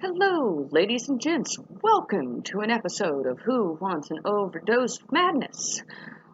Hello, ladies and gents. Welcome to an episode of Who Wants an Overdose of Madness?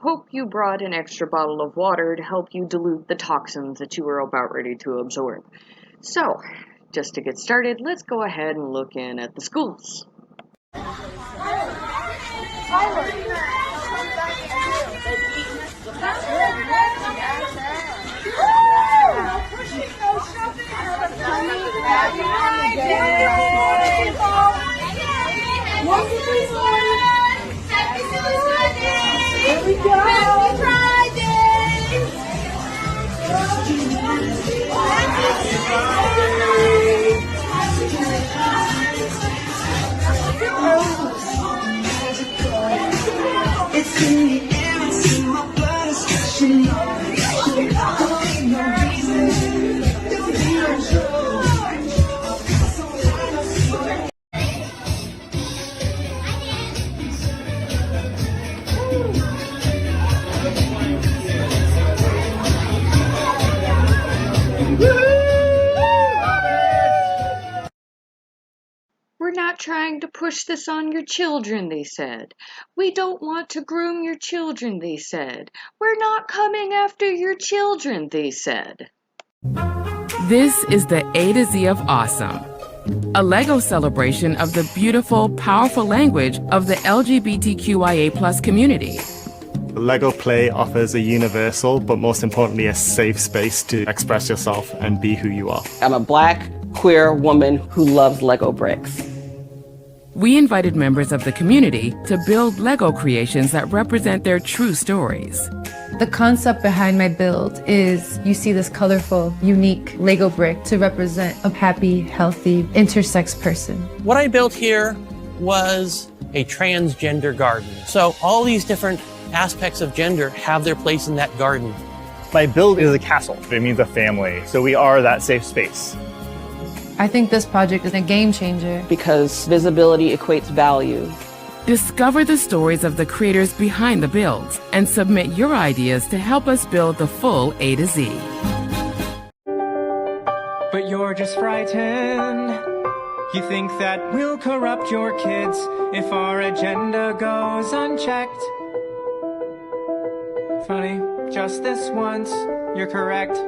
Hope you brought an extra bottle of water to help you dilute the toxins that you were about ready to absorb. So, just to get started, let's go ahead and look in at the schools. Here we go. It's in the air, it's in my blood, it's rushing on. Don't need no reason, don't need no joy. We're not trying to push this on your children, they said. We don't want to groom your children, they said. We're not coming after your children, they said. This is the A to Z of awesome. A Lego celebration of the beautiful, powerful language of the LGBTQIA+ community. Lego Play offers a universal, but most importantly, a safe space to express yourself and be who you are. I'm a Black, queer woman who loves Lego bricks. We invited members of the community to build Lego creations that represent their true stories. The concept behind my build is you see this colorful, unique Lego brick to represent a happy, healthy, intersex person. What I built here was a transgender garden. So all these different aspects of gender have their place in that garden. My build is a castle. It means a family. So we are that safe space. I think this project is a game changer. Because visibility equates value. Discover the stories of the creators behind the builds and submit your ideas to help us build the full A to Z. But you're just frightened. You think that we'll corrupt your kids if our agenda goes unchecked. Funny, just this once, you're correct.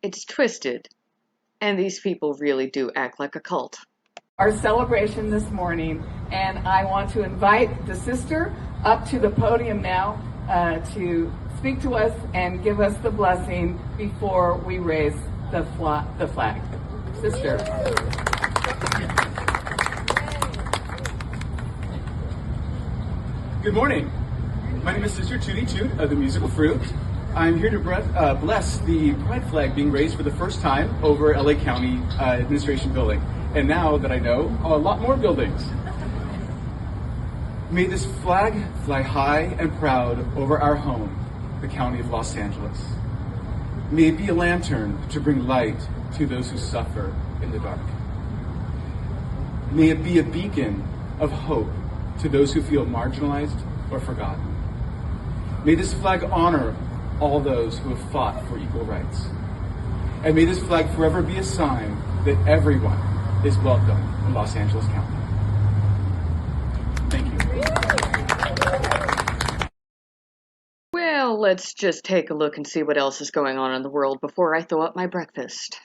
It's twisted, and these people really do act like a cult. Our celebration this morning, and I want to invite the sister up to the podium now to speak to us and give us the blessing before we raise the flag. Sister. Good morning. My name is Sister Tootie Toot of the Musical Fruit. I'm here to bless the pride flag being raised for the first time over LA County Administration Building. And now that I know, a lot more buildings. May this flag fly high and proud over our home, the County of Los Angeles. May it be a lantern to bring light to those who suffer in the dark. May it be a beacon of hope to those who feel marginalized or forgotten. May this flag honor all those who have fought for equal rights. And may this flag forever be a sign that everyone is welcome in Los Angeles County. Thank you. Well, let's just take a look and see what else is going on in the world before I throw up my breakfast.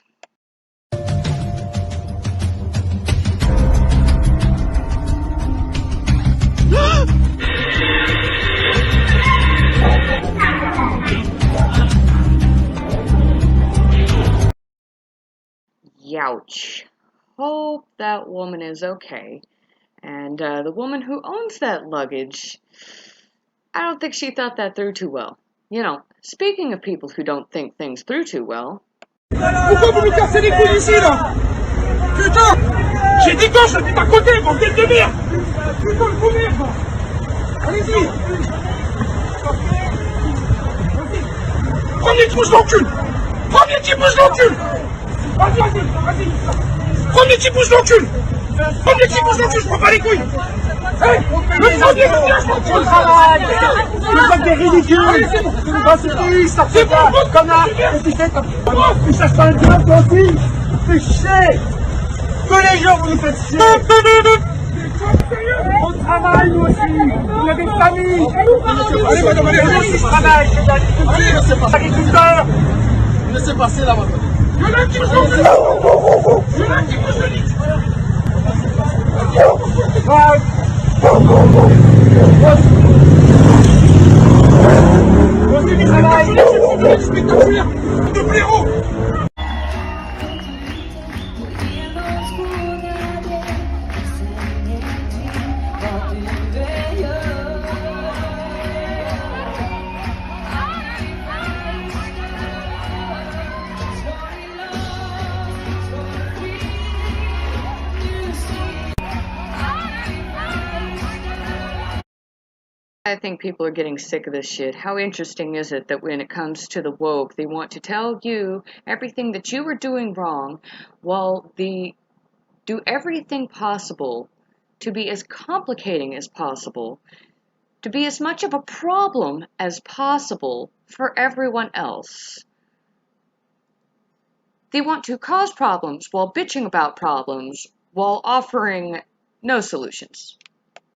Youch. Hope that woman is okay. And the woman who owns that luggage, I don't think she thought that through too well. You know, speaking of people who don't think things through too well. Pourquoi vous me cassez les couilles ici là? Putain! J'ai dit gauche, j'ai dit à côté, bordel de merde! Putain, le combien quoi? Allez-y! Premier qui bouge l'encul! Premier qui bouge l'encul! Vas-y, vas-y! Premier qui bouge l'encul! Premier qui bouge l'encul, je prends pas les couilles! Hey! Le premier qui bouge l'encul! C'est comme des ridicules! Bah c'est qui, ça fait pas! Connard! Et tu sais, ça se passe bien toi aussi! Fais chier! Que les gens vous nous faites chier. On travaille nous aussi. On a des familles. Allez madame, allez, on travaille. Allez, laissez passer. Agriculteurs. Laissez passer là maintenant. Il y en a qui me sont venus. Il y en a qui me sont venus. Voici du travail. C'est spectaculaire. De blaireaux. I think people are getting sick of this shit. How interesting is it that when it comes to the woke, they want to tell you everything that you are doing wrong, while they do everything possible to be as complicating as possible, to be as much of a problem as possible for everyone else. They want to cause problems while bitching about problems, while offering no solutions.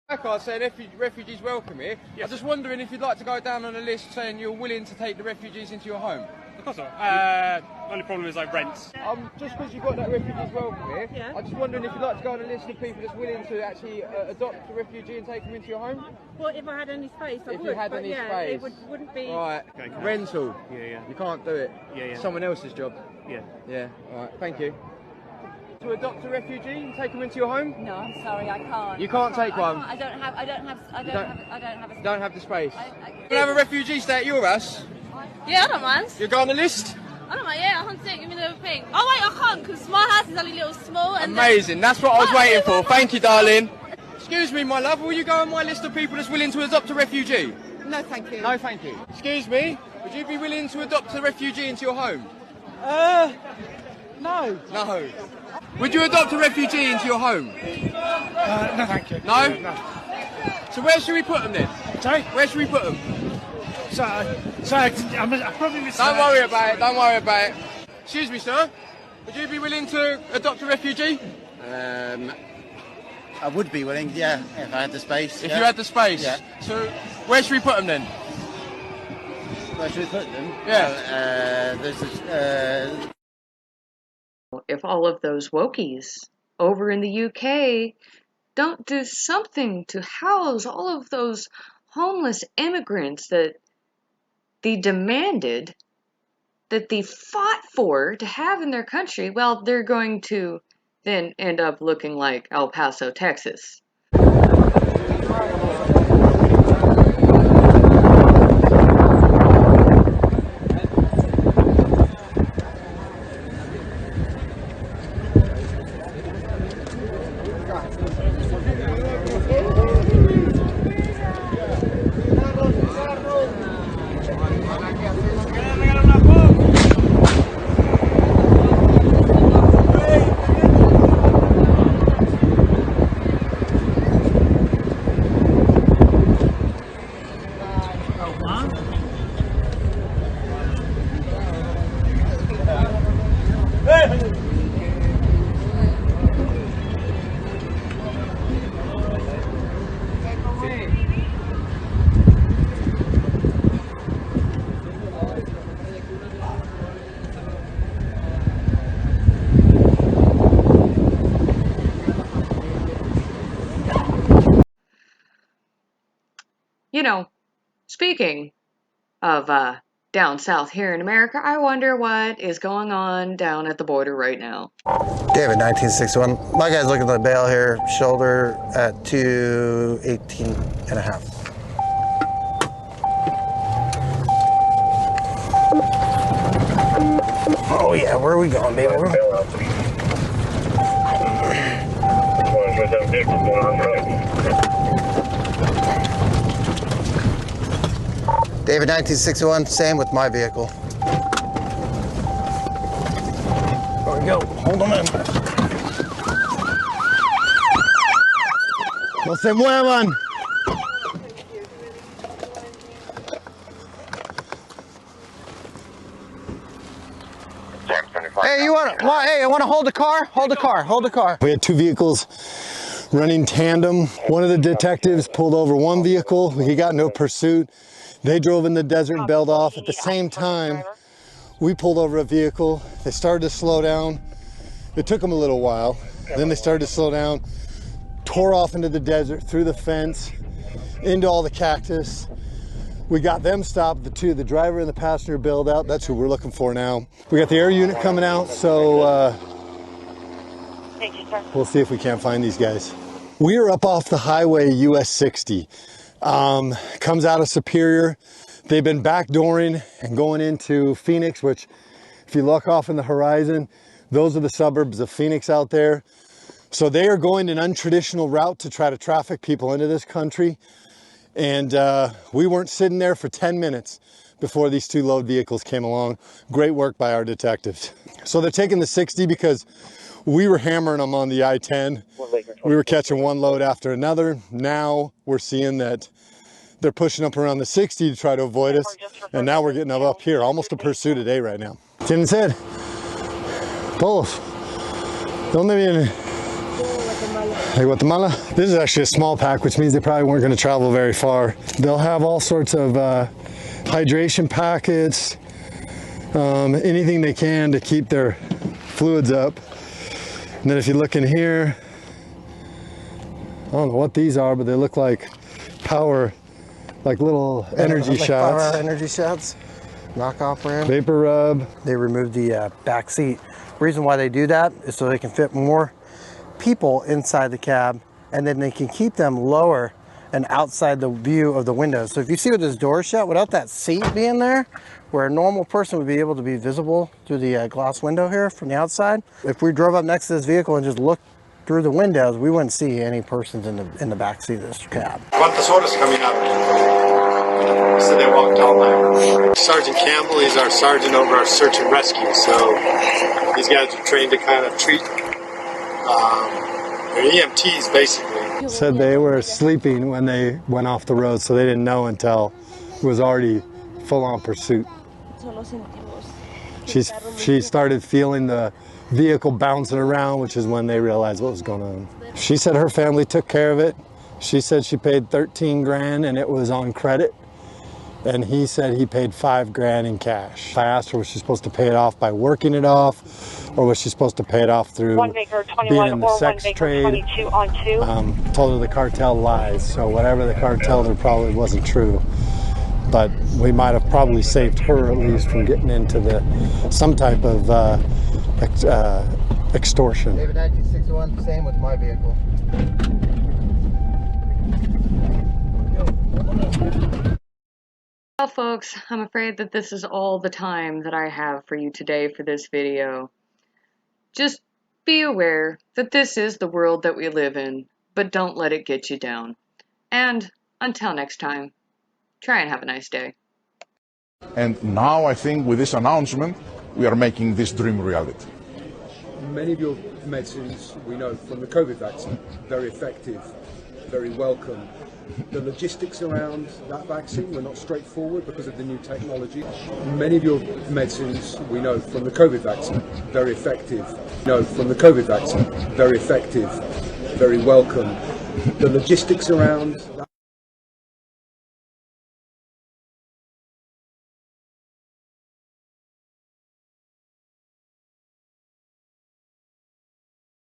Placard saying refugees welcome here. Yes. I'm just wondering if you'd like to go down on a list saying you're willing to take the refugees into your home. Of course not. Only problem is like rent. Just because you've got that refugees welcome here, yeah. I'm just wondering if you'd like to go on a list of people that's willing to actually adopt a refugee and take them into your home. Well, if I had any space, I would. If you had any space. It wouldn't be... Right, okay. Rental. Yeah. You can't do it. Yeah. Someone else's job. Yeah. All right, thank you. To adopt a refugee and take them into your home? No, I'm sorry, I can't. You can't take one. I don't have a... Don't have the space. You have a refugee stay at your house? Yeah, I don't mind. You go on the list? I don't mind. Yeah, I can take. Give me the thing. Oh wait, I can't because my house is only a little small. And amazing. That's what I was waiting for. Thank you, darling. Excuse me, my love. Will you go on my list of people that's willing to adopt a refugee? No, thank you. No, thank you. Excuse me. Would you be willing to adopt a refugee into your home? No. No. Would you adopt a refugee into your home? No, thank you. No? So where should we put them then? Sorry? Where should we put them? Sorry, I probably missed Don't worry about it, don't worry about it. Excuse me, sir. Would you be willing to adopt a refugee? I would be willing, yeah, if I had the space. If you had the space? Yeah. So where should we put them then? Where should we put them? Yeah. There's this, If all of those wokies over in the UK don't do something to house all of those homeless immigrants that they demanded, that they fought for to have in their country, well, they're going to then end up looking like El Paso, Texas. You know, speaking of down south here in America, I wonder what is going on down at the border right now. David, 1961. My guy's looking at the bail here, shoulder at 218 and a half. Oh yeah, where are we going, baby? David, 1961, same with my vehicle. There we go, hold them in. No se muevan. Hey, you want Hey, I want to hold the car. Hold the car. Hold the car. We had two vehicles running tandem. One of the detectives pulled over one vehicle. He got no pursuit. They drove in the desert and bailed off. At the same time, we pulled over a vehicle. They started to slow down. It took them a little while. Then they started to slow down, tore off into the desert, through the fence, into all the cactus. We got them stopped. The driver and the passenger bailed out. That's who we're looking for now. We got the air unit coming out, so we'll see if we can't find these guys. We are up off the highway US 60. Comes out of Superior. They've been backdooring and going into Phoenix, which if you look off in the horizon, those are the suburbs of Phoenix out there. So they are going an untraditional route to try to traffic people into this country. And we weren't sitting there for 10 minutes before these two load vehicles came along. Great work by our detectives. So they're taking the 60 because we were hammering them on the I-10. We were catching one load after another. Now we're seeing that they're pushing up around the 60 to try to avoid us. And now we're getting up here, almost a pursuit a day right now. Tienen sed. Todos. ¿Dónde vienen? Hey, Guatemala. This is actually a small pack, which means they probably weren't going to travel very far. They'll have all sorts of hydration packets, anything they can to keep their fluids up. And then if you look in here, I don't know what these are, but they look like power, like little energy shots. Power energy shots, knockoff brand. Vapor rub. They removed the back seat. The reason why they do that is so they can fit more people inside the cab, and then they can keep them lower and outside the view of the windows. So if you see with this door shut, without that seat being there, where a normal person would be able to be visible through the glass window here from the outside, if we drove up next to this vehicle and just looked through the windows, we wouldn't see any persons in the back seat of this cab. ¿Cuántas horas caminaron? So they walked all night. Sergeant Campbell, he's our sergeant over our search and rescue. So these guys are trained to kind of treat they're EMTs basically. Said they were sleeping when they went off the road, so they didn't know until it was already full-on pursuit. She started feeling the vehicle bouncing around, which is when they realized what was going on. She said her family took care of it. She said she paid 13 grand and it was on credit. And he said he paid 5 grand in cash. I asked her, was she supposed to pay it off by working it off, or was she supposed to pay it off through being in the sex trade? Told her the cartel lies, so whatever the cartel there probably wasn't true. But we might have probably saved her at least from getting into some type of extortion. David 1961, same with my vehicle. Well, folks, I'm afraid that this is all the time that I have for you today for this video. Just be aware that this is the world that we live in, but don't let it get you down. And until next time, try and have a nice day. And now I think with this announcement, we are making this dream reality. Many of your medicines, we know from the COVID vaccine, very effective, very welcome. The logistics around that vaccine were not straightforward because of the new technology. Many of your medicines, we know from the COVID vaccine, very effective. No, from the COVID vaccine, very effective, very welcome. The logistics around